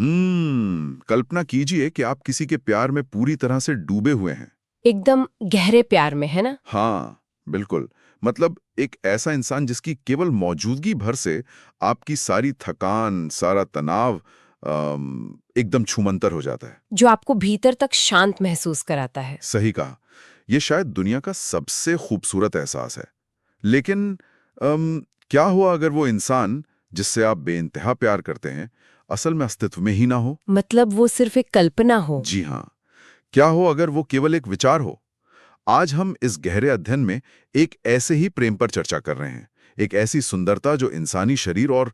कल्पना कीजिए कि आप किसी के प्यार में पूरी तरह से डूबे हुए हैं। एकदम गहरे प्यार में, है ना? हाँ, बिल्कुल। मतलब एक ऐसा इंसान जिसकी केवल मौजूदगी भर से आपकी सारी थकान, सारा तनाव एकदम छूमंतर हो जाता है। जो आपको भीतर तक शांत महसूस कराता है। सही कहा। ये शायद दुनिया का सबसे खूबसूरत एहसास है। लेकिन क्या हुआ अगर वो इंसान जिससे आप बेइंतहा प्यार करते हैं, असल में अस्तित्व में ही ना हो? मतलब वो सिर्फ एक कल्पना हो। जी हाँ। क्या हो अगर वो केवल एक विचार हो? आज हम इस गहरे अध्ययन में एक ऐसे ही प्रेम पर चर्चा कर रहे हैं। एक ऐसी सुंदरता जो इंसानी शरीर और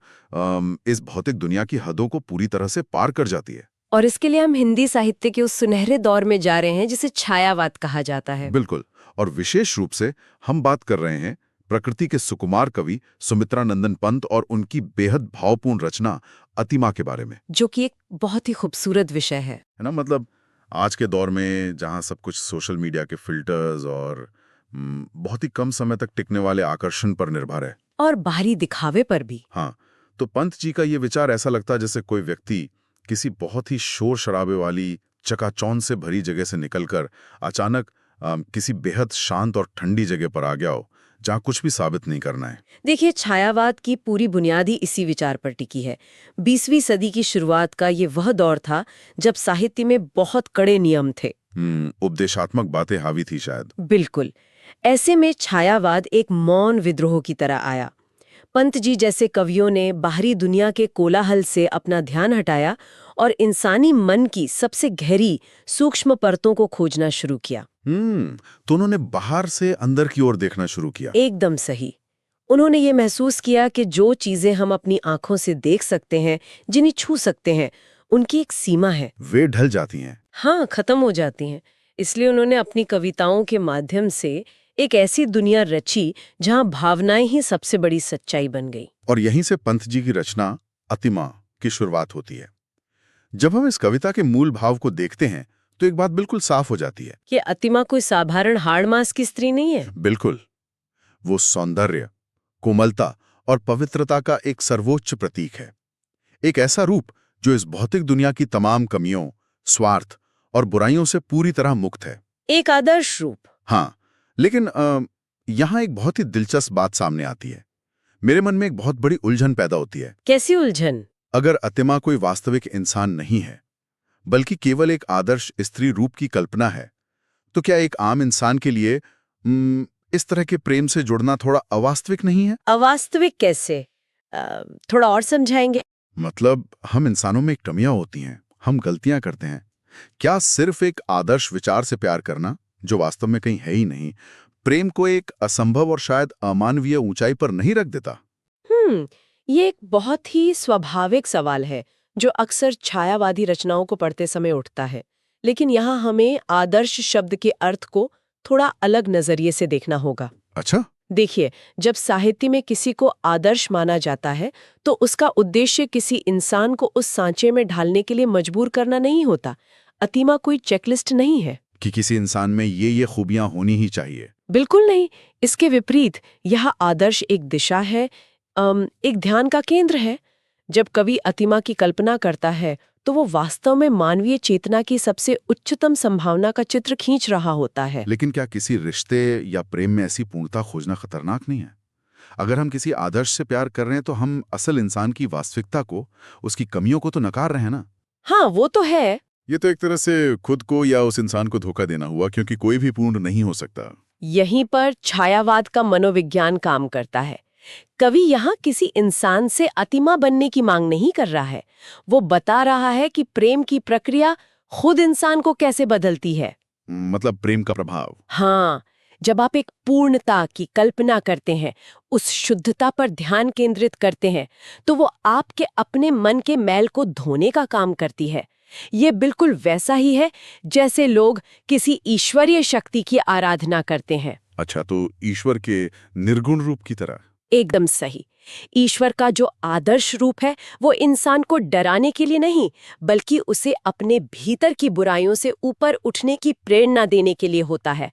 इस भौतिक दुनिया की हदों को पूरी तरह से पार कर जाती है। और इसके लिए हम हिंदी साहित्य के उस सुनहरे दौर में जा रहे हैं जिसे छायावाद कहा जाता है। बिल्कुल। और विशेष रूप से हम बात कर रहे हैं प्रकृति के सुकुमार कवि सुमित्रा नंदन पंत और उनकी बेहद भावपूर्ण रचना अतिमा के बारे में। जो कि एक बहुत ही खूबसूरत विषय है। है ना? मतलब आज के दौर में जहां सब कुछ सोशल मीडिया के फिल्टर्स और बहुत ही कम समय तक टिकने वाले आकर्षण पर निर्भर है। और बाहरी दिखावे पर भी। हाँ, तो पंत जी का ये विचार ऐसा लगता है जैसे कोई व्यक्ति किसी बहुत ही शोर शराबे वाली चकाचौंध से भरी जगह से निकलकर अचानक किसी बेहद शांत और ठंडी जगह पर आ गया हो जहाँ कुछ भी साबित नहीं करना है। देखिए, छायावाद की पूरी बुनियादी इसी विचार पर टिकी है। 20वीं सदी की शुरुआत का ये वह दौर था जब साहित्य में बहुत कड़े नियम थे। उपदेशात्मक बातें हावी थी शायद। बिल्कुल। ऐसे में छायावाद एक मौन विद्रोह की तरह आया। पंत जी जैसे कवियों ने बाहरी दुनिया के कोलाहल से अपना ध्यान हटाया और इंसानी मन की सबसे गहरी सूक्ष्म परतों को खोजना शुरू किया। तो उन्होंने बाहर से अंदर की ओर देखना शुरू किया। एकदम सही। उन्होंने ये महसूस किया कि जो चीजें हम अपनी आंखों से देख सकते हैं, जिन्हें छू सकते हैं, उनकी एक सीमा है। वे ढल जाती हैं। हाँ, खत्म हो जाती हैं। इसलिए उन्होंने अपनी कविताओं के माध्यम से एक ऐसी दुनिया रची जहां भावनाएं ही सबसे बड़ी सच्चाई बन गई। और यहीं से पंत जी की रचना अतिमा की शुरुआत होती है। जब हम इस कविता के मूल भाव को देखते हैं तो एक बात बिल्कुल साफ हो जाती है। कि अतिमा कोई साधारण हाड़ मास की स्त्री नहीं है। बिल्कुल। वो सौंदर्य, कोमलता और पवित्रता का एक सर्वोच्च प्रतीक है। एक ऐसा रूप जो इस भौतिक दुनिया की तमाम कमियों, स्वार्थ और बुराइयों से पूरी तरह मुक्त है। एक आदर्श रूप। हाँ, लेकिन यहाँ एक बहुत ही दिलचस्प बात सामने आती है। मेरे मन में एक बहुत बड़ी उलझन पैदा होती है। कैसी उलझन? अगर अतिमा कोई वास्तविक इंसान नहीं है, बल्कि केवल एक आदर्श स्त्री रूप की कल्पना है, तो क्या एक आम इंसान के लिए इस तरह के प्रेम से जुड़ना थोड़ा अवास्तविक नहीं है? अवास्तविक कैसे? थोड़ा और समझाएंगे? मतलब हम इंसानों में कमियां होती हैं, हम गलतियां करते हैं। क्या सिर्फ एक आदर्श विचार से प्यार करना, जो वास्तव में कहीं है ही नहीं, प्रेम को एक असंभव और शायद अमानवीय ऊंचाई पर नहीं रख देता? ये एक बहुत ही स्वाभाविक सवाल है जो अक्सर छायावादी रचनाओं को पढ़ते समय उठता है। लेकिन यहाँ हमें आदर्श शब्द के अर्थ को थोड़ा अलग नजरिए से देखना होगा। अच्छा। देखिए, जब साहित्य में किसी को आदर्श माना जाता है तो उसका उद्देश्य किसी इंसान को उस सांचे में ढालने के लिए मजबूर करना नहीं होता। अतिमा कोई चेकलिस्ट नहीं है कि किसी इंसान में ये खूबियां होनी ही चाहिए। बिल्कुल नहीं। इसके विपरीत यह आदर्श एक दिशा है, एक ध्यान का केंद्र है। जब कवि अतिमा की कल्पना करता है तो वो वास्तव में मानवीय चेतना की सबसे उच्चतम संभावना का चित्र खींच रहा होता है। लेकिन क्या किसी रिश्ते या प्रेम में ऐसी पूर्णता खोजना खतरनाक नहीं है? अगर हम किसी आदर्श से प्यार कर रहे हैं तो हम असल इंसान की वास्तविकता को, उसकी कमियों को तो नकार रहे हैं ना? हाँ, वो तो है। ये तो एक तरह से खुद को या उस इंसान को धोखा देना हुआ, क्योंकि कोई भी पूर्ण नहीं हो सकता। यहीं पर छायावाद का मनोविज्ञान काम करता है। कवि यहाँ किसी इंसान से अतिमा बनने की मांग नहीं कर रहा है। वो बता रहा है कि प्रेम की प्रक्रिया खुद इंसान को कैसे बदलती है। मतलब प्रेम का प्रभाव। हाँ, जब आप एक पूर्णता की कल्पना करते हैं, उस शुद्धता पर ध्यान केंद्रित करते हैं, तो वो आपके अपने मन के मैल को धोने का काम करती है। ये बिल्कुल वैसा ही है जैसे लोग किसी ईश्वरीय शक्ति की आराधना करते हैं। अच्छा, तो ईश्वर के निर्गुण रूप की तरह? एकदम सही। ईश्वर का जो आदर्श रूप है वो इंसान को डराने के लिए नहीं, बल्कि उसे अपने भीतर की बुराइयों से ऊपर उठने की प्रेरणा देने के लिए होता है।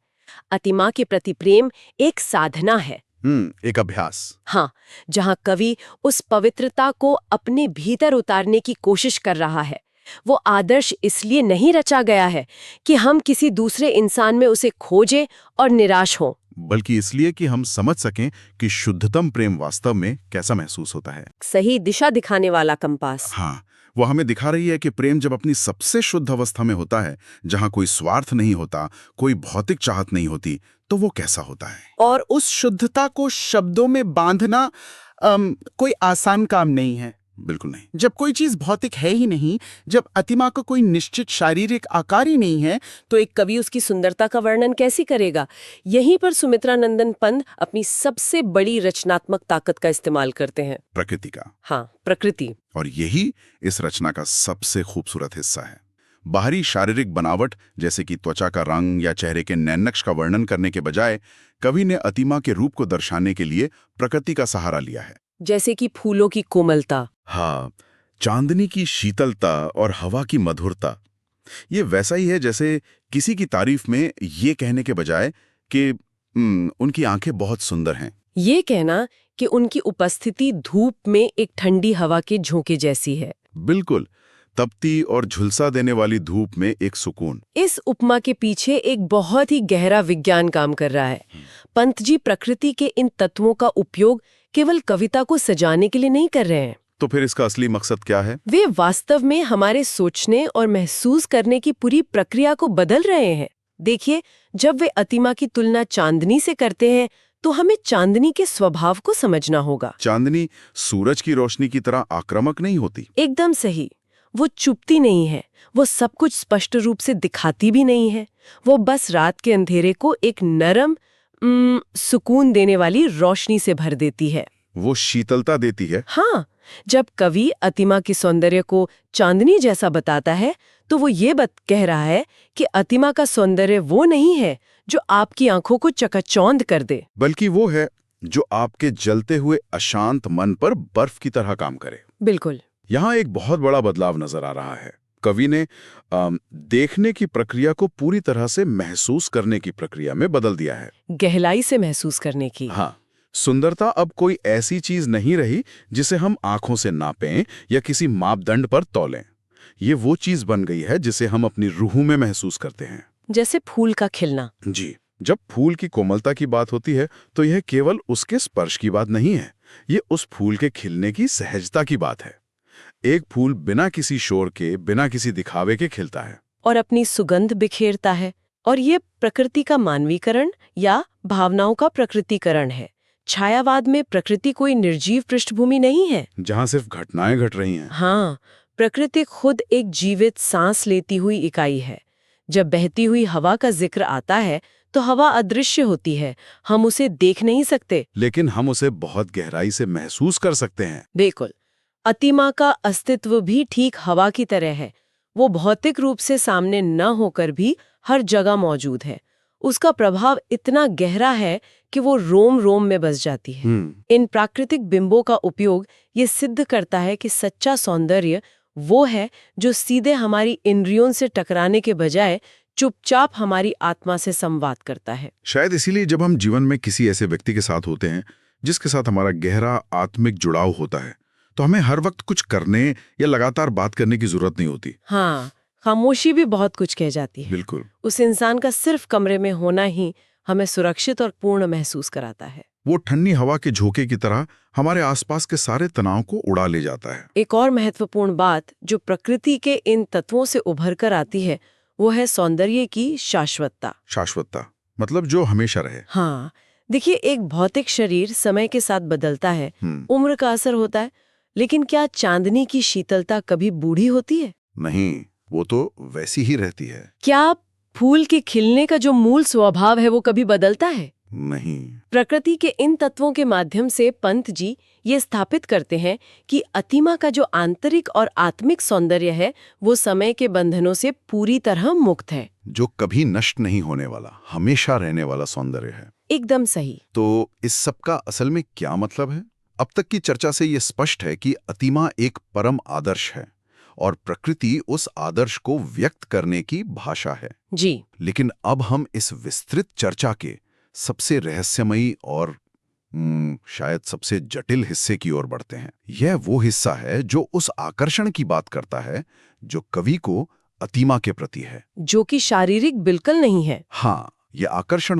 अतिमा के प्रति प्रेम एक साधना है। एक अभ्यास। हाँ, जहाँ कवि उस पवित्रता को अपने भीतर उतारने की कोशिश कर रहा है। वो आदर्श इसलिए नहीं रचा गया है कि हम किसी दूसरे इंसान में उसे खोजें और निराश हों। बल्कि इसलिए कि हम समझ सकें कि शुद्धतम प्रेम वास्तव में कैसा महसूस होता है। सही दिशा दिखाने वाला कंपास। हाँ, वो हमें दिखा रही है कि प्रेम जब अपनी सबसे शुद्ध अवस्था में होता है, जहाँ कोई स्वार्थ नहीं होता, कोई भौतिक चाहत नहीं होती, तो वो कैसा होता है। और उस शुद्धता को शब्दों में बांधना कोई आसान काम नहीं है। बिल्कुल नहीं। जब कोई चीज भौतिक है ही नहीं, जब अतिमा का कोई निश्चित शारीरिक आकार ही नहीं है, तो एक कवि उसकी सुंदरता का वर्णन कैसे करेगा? यहीं पर सुमित्रा नंदन पंत अपनी सबसे बड़ी रचनात्मक ताकत का इस्तेमाल करते हैं। प्रकृति का। हाँ, प्रकृति। और यही इस रचना का सबसे खूबसूरत हिस्सा है। बाहरी शारीरिक बनावट जैसे कि त्वचा का रंग या चेहरे के नैननक्श का वर्णन करने के बजाय कवि ने अतिमा के रूप को दर्शाने के लिए प्रकृति का सहारा लिया है। जैसे कि फूलों की कोमलता। हाँ, चांदनी की शीतलता और हवा की मधुरता। ये वैसा ही है जैसे किसी की तारीफ में ये कहने के बजाय कि उनकी आंखें बहुत सुंदर हैं। ये कहना कि उनकी उपस्थिति धूप में एक ठंडी हवा के झोंके जैसी है। बिल्कुल, तपती और झुलसा देने वाली धूप में एक सुकून। इस उपमा के पीछे एक बहुत ही गहरा विज्ञान काम कर रहा है। पंत जी प्रकृति के इन तत्वों का उपयोग केवल कविता को सजाने के लिए नहीं कर रहे हैं। तो फिर इसका असली मकसद क्या है? वे वास्तव में हमारे सोचने और महसूस करने की पूरी प्रक्रिया को बदल रहे हैं। देखिए, जब वे अतिमा की तुलना चांदनी से करते हैं, तो हमें चांदनी के स्वभाव को समझना होगा। चांदनी सूरज की रोशनी की तरह आक्रामक नहीं होती। एकदम सही। वो चुपती नहीं है, वो सब कुछ स्पष्ट रूप से दिखाती भी नहीं है। वो बस रात के अंधेरे को एक नरम सुकून देने वाली रोशनी से भर देती है। वो शीतलता देती है। हाँ, जब कवि अतिमा के सौंदर्य को चांदनी जैसा बताता है, तो वो ये कह रहा है कि अतिमा का सौंदर्य वो नहीं है जो आपकी आंखों को चकाचौंध कर दे, बल्कि वो है जो आपके जलते हुए अशांत मन पर बर्फ की तरह काम करे। बिल्कुल। यहाँ एक बहुत बड़ा बदलाव नजर आ रहा है। कवि ने देखने की प्रक्रिया को पूरी तरह से महसूस करने की प्रक्रिया में बदल दिया है। गहराई से महसूस करने की। हाँ, सुंदरता अब कोई ऐसी चीज नहीं रही जिसे हम आंखों से नापें या किसी मापदंड पर तौलें। ये वो चीज बन गई है जिसे हम अपनी रूह में महसूस करते हैं। जैसे फूल का खिलना। जी, जब फूल की कोमलता की बात होती है तो यह केवल उसके स्पर्श की बात नहीं है, ये उस फूल के खिलने की सहजता की बात है। एक फूल बिना किसी शोर के, बिना किसी दिखावे के खिलता है और अपनी सुगंध बिखेरता है। और ये प्रकृति का मानवीकरण या भावनाओं का प्रकृतिकरण है। छायावाद में प्रकृति कोई निर्जीव पृष्ठभूमि नहीं है जहां सिर्फ घटनाएं घट रही हैं। हाँ, प्रकृति खुद एक जीवित सांस लेती हुई इकाई है। जब बहती हुई हवा का जिक्र आता है तो हवा अदृश्य होती है, हम उसे देख नहीं सकते, लेकिन हम उसे बहुत गहराई से महसूस कर सकते हैं। बिल्कुल। अतिमा का अस्तित्व भी ठीक हवा की तरह है। वो भौतिक रूप से सामने न होकर भी हर जगह मौजूद है। उसका प्रभाव इतना गहरा है कि वो रोम रोम में बस जाती है। इन प्राकृतिक बिंबों का उपयोग ये सिद्ध करता है कि सच्चा सौंदर्य वो है जो सीधे हमारी इंद्रियों से टकराने के बजाय चुपचाप हमारी आत्मा से संवाद करता है। शायद इसीलिए जब हम जीवन में किसी ऐसे व्यक्ति के साथ होते हैं जिसके साथ हमारा गहरा आत्मिक जुड़ाव होता है, तो हमें हर वक्त कुछ करने या लगातार बात करने की जरूरत नहीं होती। हाँ, खामोशी भी बहुत कुछ कह जाती है। बिल्कुल। उस इंसान का सिर्फ कमरे में होना ही हमें सुरक्षित और पूर्ण महसूस कराता है। वो ठंडी हवा के झोंके की तरह हमारे आसपास के सारे तनाव को उड़ा ले जाता है। एक और महत्वपूर्ण बात जो प्रकृति के इन तत्वों से उभर कर आती है, वो है सौंदर्य की शाश्वतता। शाश्वतता मतलब जो हमेशा रहे। हाँ, देखिए, एक भौतिक शरीर समय के साथ बदलता है, उम्र का असर होता है, लेकिन क्या चांदनी की शीतलता कभी बूढ़ी होती है? नहीं, वो तो वैसी ही रहती है। क्या फूल के खिलने का जो मूल स्वभाव है वो कभी बदलता है? नहीं। प्रकृति के इन तत्वों के माध्यम से पंत जी ये स्थापित करते हैं कि अतिमा का जो आंतरिक और आत्मिक सौंदर्य है वो समय के बंधनों से पूरी तरह मुक्त है, जो कभी नष्ट नहीं होने वाला, हमेशा रहने वाला सौंदर्य है। एकदम सही। तो इस सब का असल में क्या मतलब है? अब तक की चर्चा से ये स्पष्ट है कि अतिमा एक परम आदर्श है और प्रकृति उस आदर्श को व्यक्त करने की भाषा है। जी। लेकिन अब हम इस विस्तृत चर्चा के सबसे रहस्यमयी और शायद सबसे जटिल हिस्से की ओर बढ़ते हैं। यह वो हिस्सा है जो उस आकर्षण की बात करता है जो कवि को अतिमा के प्रति है, जो कि शारीरिक बिल्कुल नहीं है। हाँ, ये आकर्षण